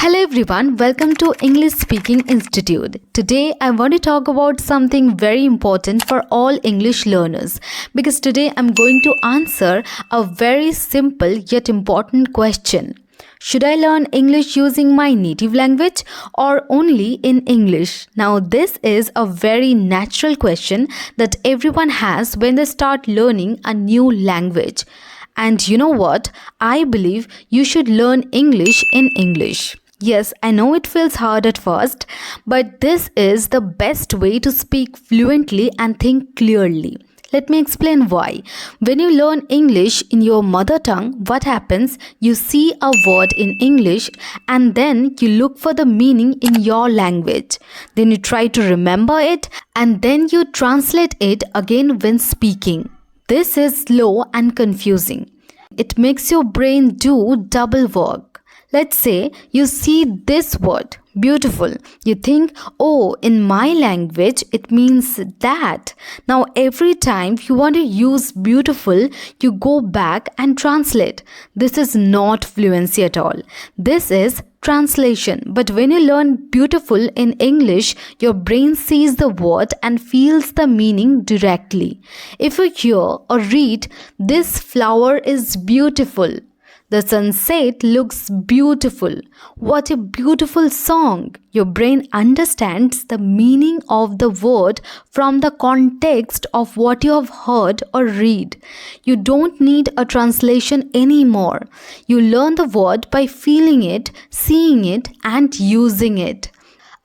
Hello everyone, welcome to English Speaking Institute. Today I want to talk about something very important for all English learners because today I'm going to answer a very simple yet important question. Should I learn English using my native language or only in English? Now this is a very natural question that everyone has when they start learning a new language. And you know what? I believe you should learn English in English. Yes, I know it feels hard at first, but this is the best way to speak fluently and think clearly. Let me explain why. When you learn English in your mother tongue, what happens? You see a word in English and then you look for the meaning in your language. Then you try to remember it and then you translate it again when speaking. This is slow and confusing. It makes your brain do double work. Let's say you see this word, beautiful. You think, oh, in my language, it means that. Now, every time you want to use beautiful, you go back and translate. This is not fluency at all. This is translation. But when you learn beautiful in English, your brain sees the word and feels the meaning directly. If you hear or read, this flower is beautiful. The sunset looks beautiful. What a beautiful song. Your brain understands the meaning of the word from the context of what you have heard or read. You don't need a translation anymore. You learn the word by feeling it, seeing it, and using it.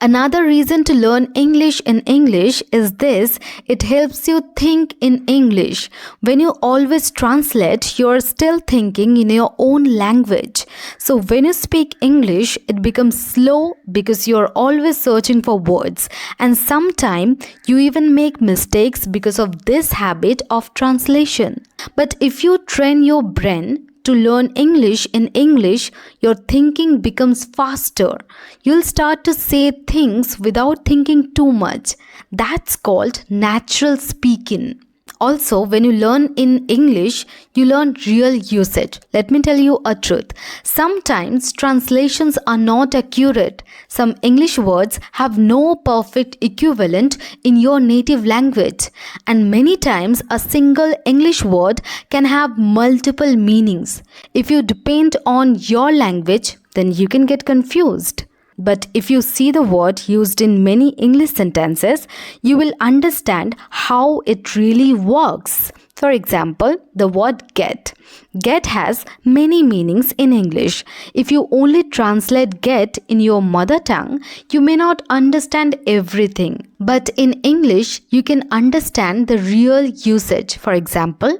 Another reason to learn English in English is this: it helps you think in English. When you always translate, you're still thinking in your own language. So when you speak English, it becomes slow because you're always searching for words. And sometimes you even make mistakes because of this habit of translation. But if you train your brain to learn English in English, your thinking becomes faster. You'll start to say things without thinking too much. That's called natural speaking. Also, when you learn in English, you learn real usage. Let me tell you a truth. Sometimes translations are not accurate. Some English words have no perfect equivalent in your native language. And many times, a single English word can have multiple meanings. If you depend on your language, then you can get confused. But if you see the word used in many English sentences, you will understand how it really works. For example, the word get. Get has many meanings in English. If you only translate get in your mother tongue, you may not understand everything. But in English, you can understand the real usage. For example,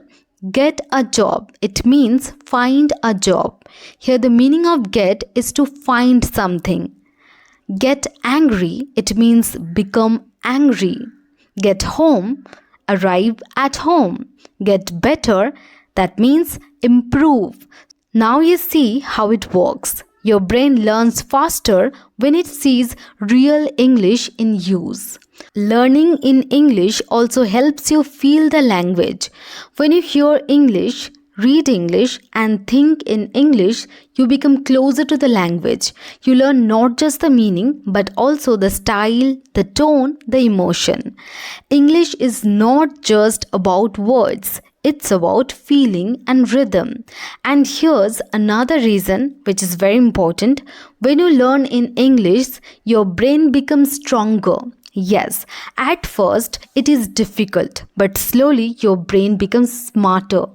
get a job. It means find a job. Here the meaning of get is to find something. Get angry, it means become angry. Get home, arrive at home. Get better, that means improve. Now you see how it works. Your brain learns faster when it sees real English in use. Learning in English also helps you feel the language. When you hear English, read English and think in English, you become closer to the language. You learn not just the meaning but also the style, the tone, the emotion. English is not just about words. It's about feeling and rhythm. And here's another reason which is very important. When you learn in English, your brain becomes stronger. Yes, at first it is difficult, but slowly your brain becomes smarter.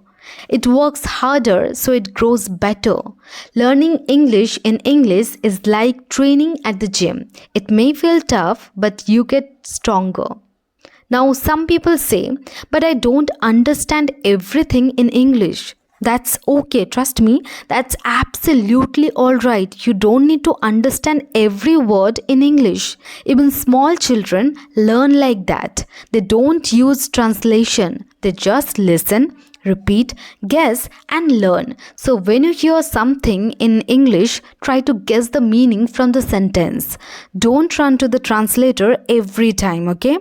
It works harder, so it grows better. Learning English in English is like training at the gym. It may feel tough, but you get stronger. Now, some people say, but I don't understand everything in English. That's okay, trust me, that's absolutely alright. You don't need to understand every word in English. Even small children learn like that. They don't use translation. They just listen, repeat, guess, and learn. So when you hear something in English, try to guess the meaning from the sentence. Don't run to the translator every time, okay?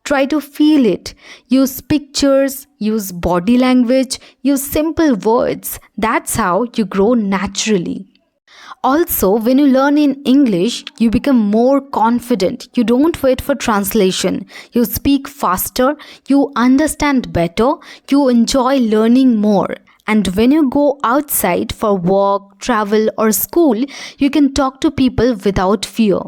Try to feel it. Use pictures, use body language, use simple words. That's how you grow naturally. Also, when you learn in English, you become more confident. You don't wait for translation. You speak faster, you understand better, you enjoy learning more. And when you go outside for work, travel, or school, you can talk to people without fear.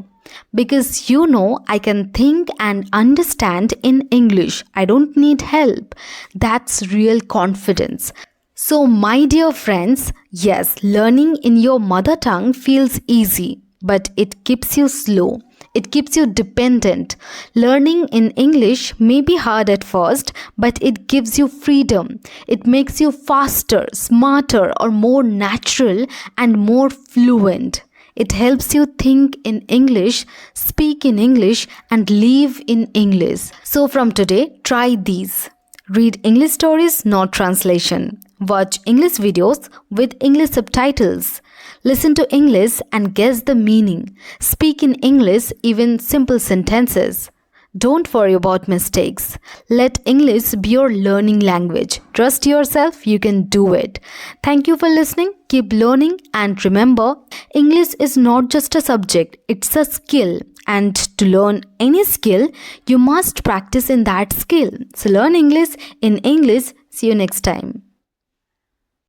Because you know, I can think and understand in English. I don't need help. That's real confidence. So, my dear friends, yes, learning in your mother tongue feels easy, but it keeps you slow. It keeps you dependent. Learning in English may be hard at first, but it gives you freedom. It makes you faster, smarter, or more natural and more fluent. It helps you think in English, speak in English, and live in English. So, from today, try these. Read English stories, not translation. Watch English videos with English subtitles. Listen to English and guess the meaning. Speak in English, even simple sentences. Don't worry about mistakes. Let English be your learning language. Trust yourself, you can do it. Thank you for listening. Keep learning and remember, English is not just a subject, it's a skill. And to learn any skill, you must practice in that skill. So learn English in English. See you next time.